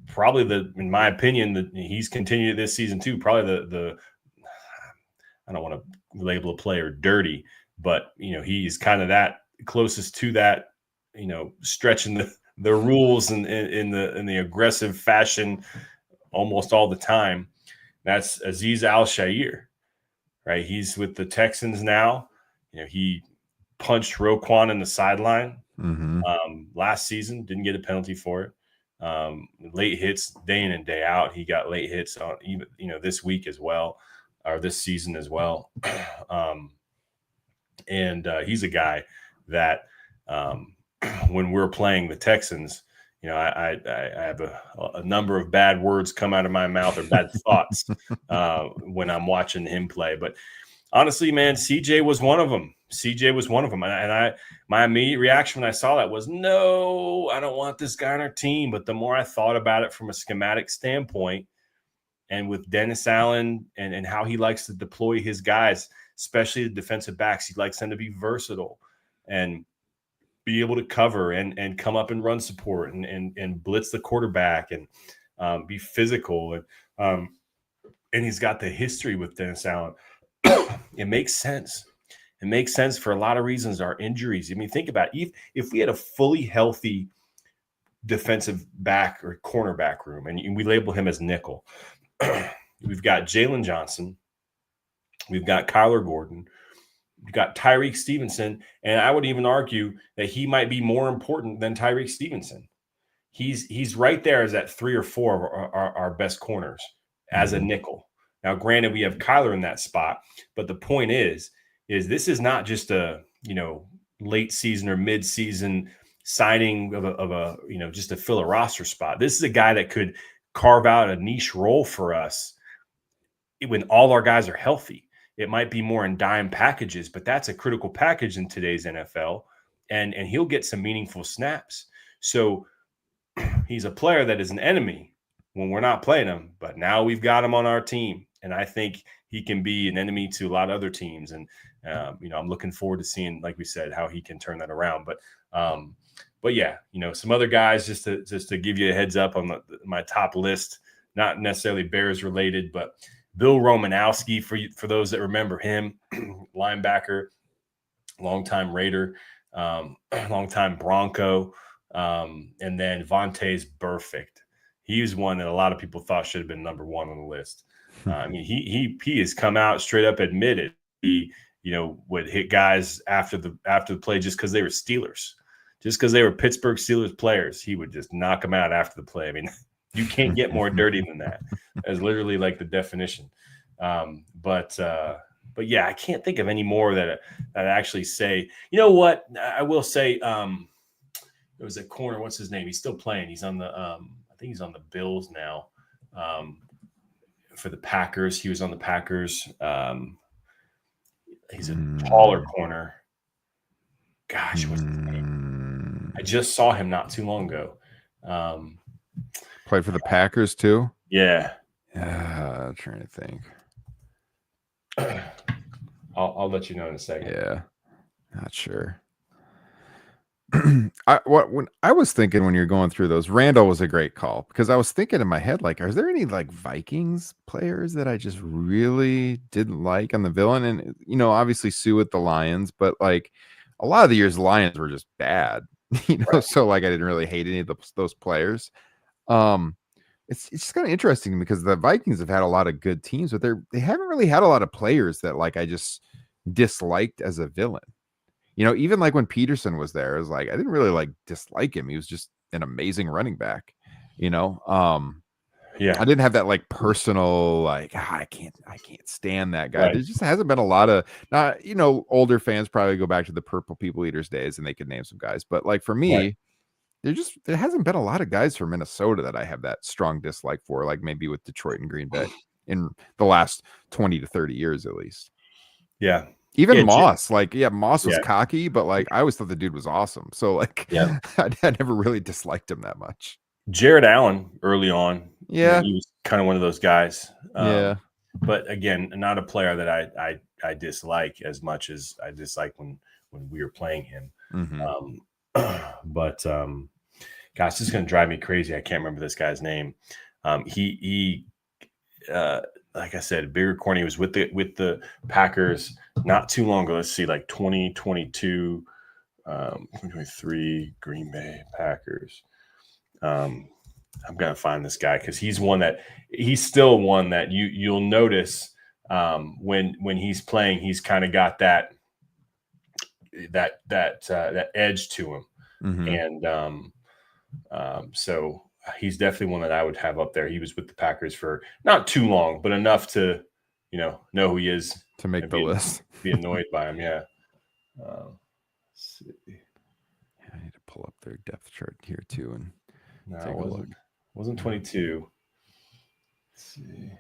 probably in my opinion, that he's continued this season too. Probably the I don't want to label a player dirty, but he's kind of that closest to that, stretching the rules in the aggressive fashion almost all the time. That's Azeez Al-Shaair, right? He's with the Texans now. He punched Roquan in the sideline last season, didn't get a penalty for it. Late hits day in and day out. He got late hits on even this week as well, or this season as well. And he's a guy that when we're playing the Texans, I have a number of bad words come out of my mouth or bad thoughts when I'm watching him play. But honestly, man, CJ was one of them. And my immediate reaction when I saw that was, no, I don't want this guy on our team. But the more I thought about it from a schematic standpoint, and with Dennis Allen and how he likes to deploy his guys, especially the defensive backs, he likes them to be versatile and be able to cover and come up and run support and blitz the quarterback and be physical. And he's got the history with Dennis Allen. It makes sense. It makes sense for a lot of reasons. Our injuries. I mean, think about it. If we had a fully healthy defensive back or cornerback room, and we label him as nickel, we've got Jalen Johnson, we've got Kyler Gordon, we've got Tyreek Stevenson, and I would even argue that he might be more important than Tyreek Stevenson. He's right there as at 3 or 4 of our best corners as a nickel. Now, granted, we have Kyler in that spot, but the point is this is not just a late season or mid season signing of a just to fill a roster spot. This is a guy that could carve out a niche role for us when all our guys are healthy. It might be more in dime packages, but that's a critical package in today's NFL, and he'll get some meaningful snaps. So he's a player that is an enemy when we're not playing him, but now we've got him on our team, and I think he can be an enemy to a lot of other teams. And I'm looking forward to seeing, like we said, how he can turn that around. But yeah, some other guys just to give you a heads up on my top list, not necessarily Bears related, but Bill Romanowski, for those that remember him, linebacker, longtime Raider, longtime Bronco, and then Vontaze Burfict. He was one that a lot of people thought should have been number 1 on the list. I mean, he has come out straight up admitted he would hit guys after the play just because they were Steelers, just because they were Pittsburgh Steelers players. He would just knock them out after the play. I mean, you can't get more dirty than that. That's literally like the definition. But yeah, I can't think of any more that actually say. You know what? I will say. There was a corner. What's his name? He's still playing. He's on the. I think he's on the Bills now. For the Packers, he was on the Packers. He's a taller corner. Gosh, what's his name? I just saw him not too long ago. Played for the Packers too? Yeah. I'm trying to think. I'll let you know in a second. Yeah. Not sure. When I was thinking when you're going through those, Randall was a great call because I was thinking in my head, like, are there any like Vikings players that I just really didn't like on the villain? And obviously Sue with the Lions, but like a lot of the years, Lions were just bad, Right. So like I didn't really hate any of those players. Um, it's just kind of interesting because the Vikings have had a lot of good teams, but they haven't really had a lot of players that like I just disliked as a villain. Even like when Peterson was there, it was like I didn't really like dislike him. He was just an amazing running back. You know, I Yeah. didn't have that like personal like I can't stand that guy. Right. There just hasn't been a lot of not older fans probably go back to the Purple People Eaters days and they could name some guys, but like for Right. me, there hasn't been a lot of guys from Minnesota that I have that strong dislike for, like maybe with Detroit and Green Bay in the last 20 to 30 years at least. Yeah. Even Yeah. Moss, like, yeah, Moss was Yeah. cocky, but like I always thought the dude was awesome. So like Yeah. I never really disliked him that much. Jared Allen early on, Yeah, he was kind of one of those guys. yeah. But again, not a player that I dislike as much as I dislike when we were playing him. Hmm. Um, but gosh, this is going to drive me crazy. I can't remember this guy's name. He like I said, bigger corny. He was with the Packers not too long ago. Let's see, like 2022, 2023 Green Bay Packers. I'm gonna find this guy because he's still one that you'll notice when he's playing. He's kind of got that edge to him, Hmm. and so he's definitely one that I would have up there. He was with the Packers for not too long, but enough to know who he is To make and the list. be annoyed by him. Yeah. Let's see. I need to pull up their depth chart here too and No, take it a look. wasn't 22. Let's see.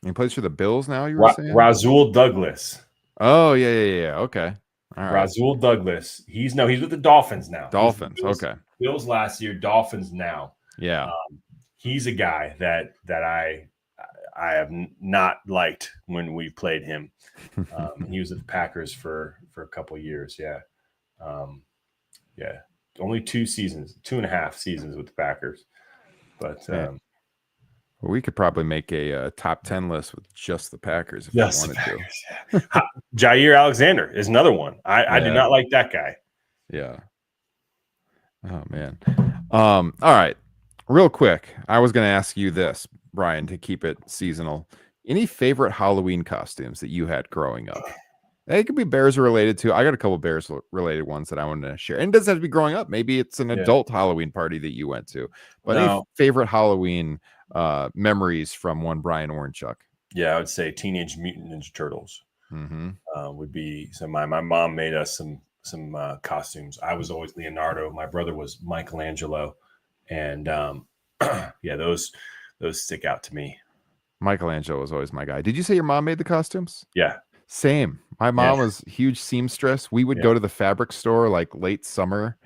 He plays for the Bills now, you were saying? Razul Douglas. Oh, yeah, yeah, yeah. Okay. All right. Razul Douglas. He's with the Dolphins now. He was with the Dolphins. Okay. Bills last year, Dolphins now. Yeah. He's a guy that I have not liked when we played him. He was at the Packers for a couple of years. Yeah. Yeah. Only 2.5 seasons with the Packers. But Well, we could probably make a top 10 list with just the Packers if yes, we wanted to. yeah. Jair Alexander is another one. I do Yeah. not like that guy. Yeah. Oh man. All right. Real quick, I was going to ask you this, Brian, to keep it seasonal. Any favorite Halloween costumes that you had growing up? It could be Bears related too. I got a couple Bears related ones that I want to share. And it doesn't have to be growing up. Maybe it's an Yeah. adult Halloween party that you went to. But any No. favorite Halloween memories from one Brian Warrenchuck? Yeah, I would say Teenage Mutant Ninja Turtles Mm-hmm. would be. So my mom made us some costumes. I was always Leonardo. My brother was Michelangelo, and yeah, those stick out to me. Michelangelo was always my guy. Did you say your mom made the costumes? Yeah, Same. My yeah, mom was huge seamstress. We would yeah, go to the fabric store like late summer,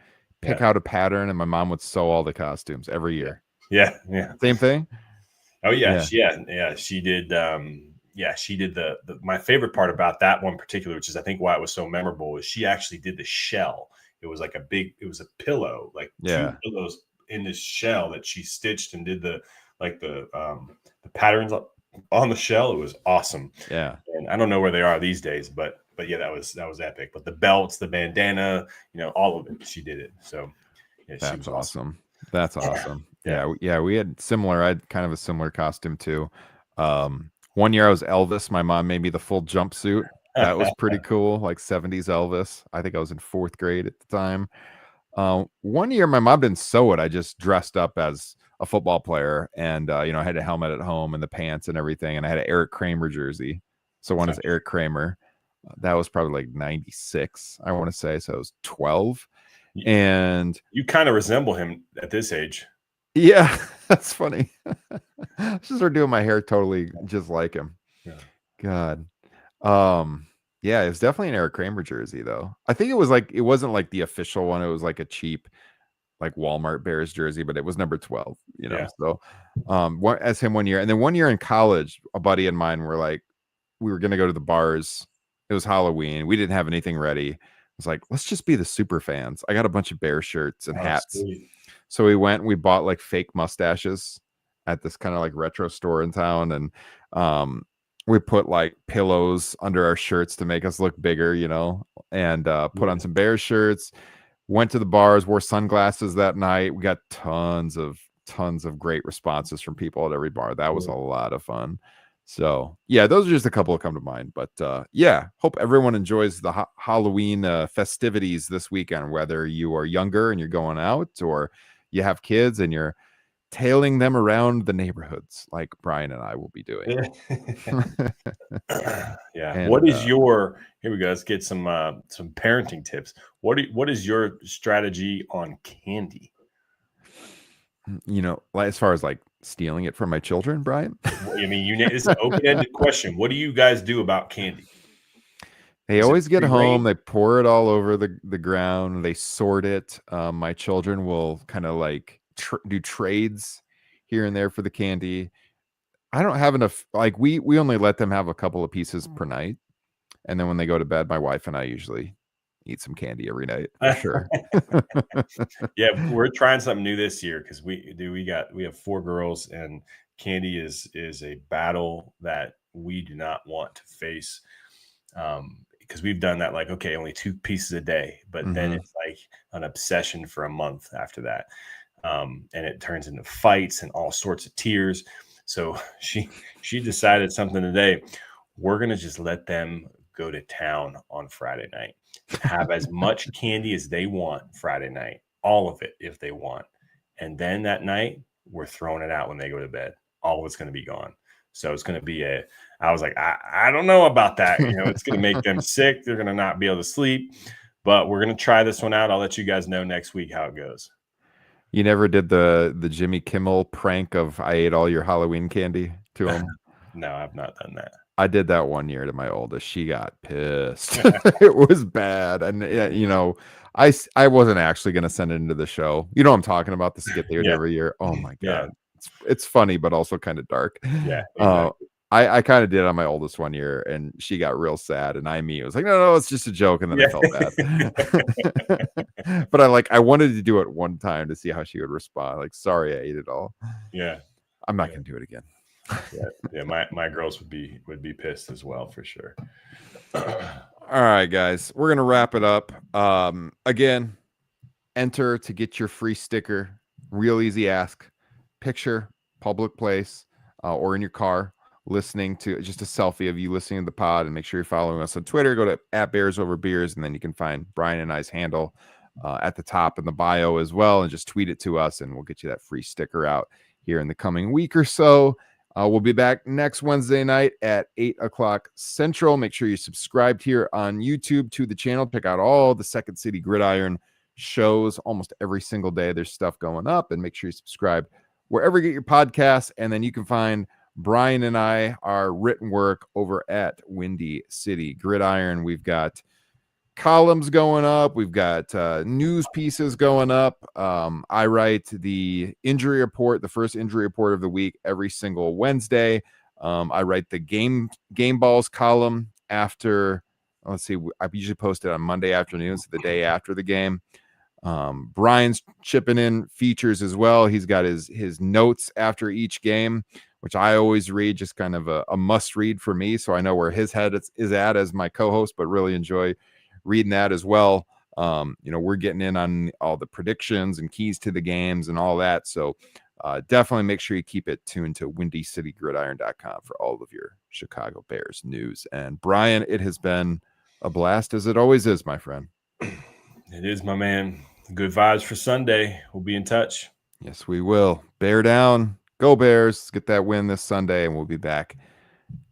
pick yeah, out a pattern, and my mom would sew all the costumes every year. yeah, yeah. Same thing? Oh yeah, Yeah. yeah. She did. Yeah, she did the. My favorite part about that one particular, which is I think why it was so memorable, is she actually did the shell. It was like it was a pillow, like two Yeah. pillows in this shell that she stitched and did the patterns on the shell. It was awesome. Yeah. And I don't know where they are these days, but yeah, that was epic. But the belts, the bandana, all of it, she did it. So yeah, she That's was awesome. awesome. That's awesome. Yeah. Yeah. We had similar. I had kind of a similar costume too. One year I was Elvis. My mom made me the full jumpsuit. That was pretty cool, like 70s Elvis. I think I was in 4th grade at the time. One year my mom didn't sew it. I just dressed up as a football player and I had a helmet at home and the pants and everything. And I had an Eric Kramer jersey. So one is Eric Kramer. That was probably like 96, I want to say. So I was 12. And you kind of resemble him at this age. yeah, that's funny. I just started doing my hair totally just like him. Yeah. God. Yeah, it was definitely an Eric Kramer jersey though. I think it wasn't like the official one. It was like a cheap like Walmart Bears jersey, but it was number 12, Yeah. So as him one year. And then one year in college, a buddy and mine were like, we were gonna go to the bars. It was Halloween. We didn't have anything ready. was like, let's just be the super fans. I got a bunch of Bear shirts and Oh, hats. sweet. So we went and we bought like fake mustaches at this kind of like retro store in town. And we put like pillows under our shirts to make us look bigger, and put on Yeah. some Bear shirts, went to the bars, wore sunglasses that night. We got tons of great responses from people at every bar. That was a lot of fun. So yeah, those are just a couple that come to mind. But yeah, hope everyone enjoys the Halloween festivities this weekend, whether you are younger and you're going out, or you have kids and you're tailing them around the neighborhoods like Brian and I will be doing. Yeah. And What is your here we go. Let's get some parenting tips. What is your strategy on candy? like, as far as like stealing it from my children, Brian, I mean, it's an open-ended question. What do you guys do about candy? they Is it always get free home, range? they pour it all over the ground, they sort it. My children will kind of like do trades here and there for the candy. I don't have enough, like we only let them have a couple of pieces per night. And then when they go to bed, my wife and I usually eat some candy every night for sure. Yeah, we're trying something new this year because we have 4 girls, and candy is a battle that we do not want to face, because we've done that, like, okay, only 2 pieces a day, but then Mhm. it's like an obsession for a month after that, and it turns into fights and all sorts of tears. So she decided something today. We're gonna just let them go to town on Friday night, have as much candy as they want Friday night, all of it if they want. And then that night, we're throwing it out when they go to bed. All of it's going to be gone. So it's going to be I was like, I don't know about that. It's going to make them sick. They're going to not be able to sleep, but we're going to try this one out. I'll let you guys know next week how it goes. You never did the Jimmy Kimmel prank of I ate all your Halloween candy to him? No, I've not done that. I did that one year to my oldest. She got pissed. It was bad. And yeah, I wasn't actually going to send it into the show. You know what I'm talking about, the skit they would do Yeah. every year. Oh my Yeah. God. It's funny, but also kind of dark. Yeah. Uh, Exactly. I kind of did on my oldest one year, and she got real sad. And I was like, no, it's just a joke. And then I Yeah. felt bad. But I wanted to do it one time to see how she would respond. Like, sorry, I ate it all. Yeah. I'm not Yeah. going to do it again. Yeah. Yeah. My girls would be pissed as well, for sure. All right, guys, we're gonna wrap it up. Again, enter to get your free sticker. Real easy ask. Picture, public place, or in your car, listening to just a selfie of you listening to the pod, and make sure you're following us on Twitter. Go to @BearsOverBeers, and then you can find Brian and I's handle at the top in the bio as well, and just tweet it to us, and we'll get you that free sticker out here in the coming week or so. We'll be back next Wednesday night at 8 o'clock Central. Make sure you subscribed here on YouTube to the channel. Check out all the Second City Gridiron shows almost every single day. There's stuff going up, and make sure you subscribe wherever you get your podcasts. And then you can find Brian and I, our written work, over at Windy City Gridiron. We've got columns going up, we've got news pieces going up. I write the injury report, the first injury report of the week, every single Wednesday. I write the game balls column after, let's see, I usually post it on Monday afternoons, the day after the game. Brian's chipping in features as well. He's got his notes after each game, which I always read, just kind of a must read for me, so I know where his head is at as my co-host, but really enjoy reading that as well. We're getting in on all the predictions and keys to the games and all that. So definitely make sure you keep it tuned to windycitygridiron.com for all of your Chicago Bears news. And Brian, it has been a blast, as it always is, my friend. It is, my man. Good vibes for Sunday. We'll be in touch. Yes, we will. Bear down. Go Bears. Get that win this Sunday, and we'll be back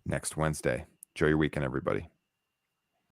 next Wednesday. Enjoy your weekend, everybody.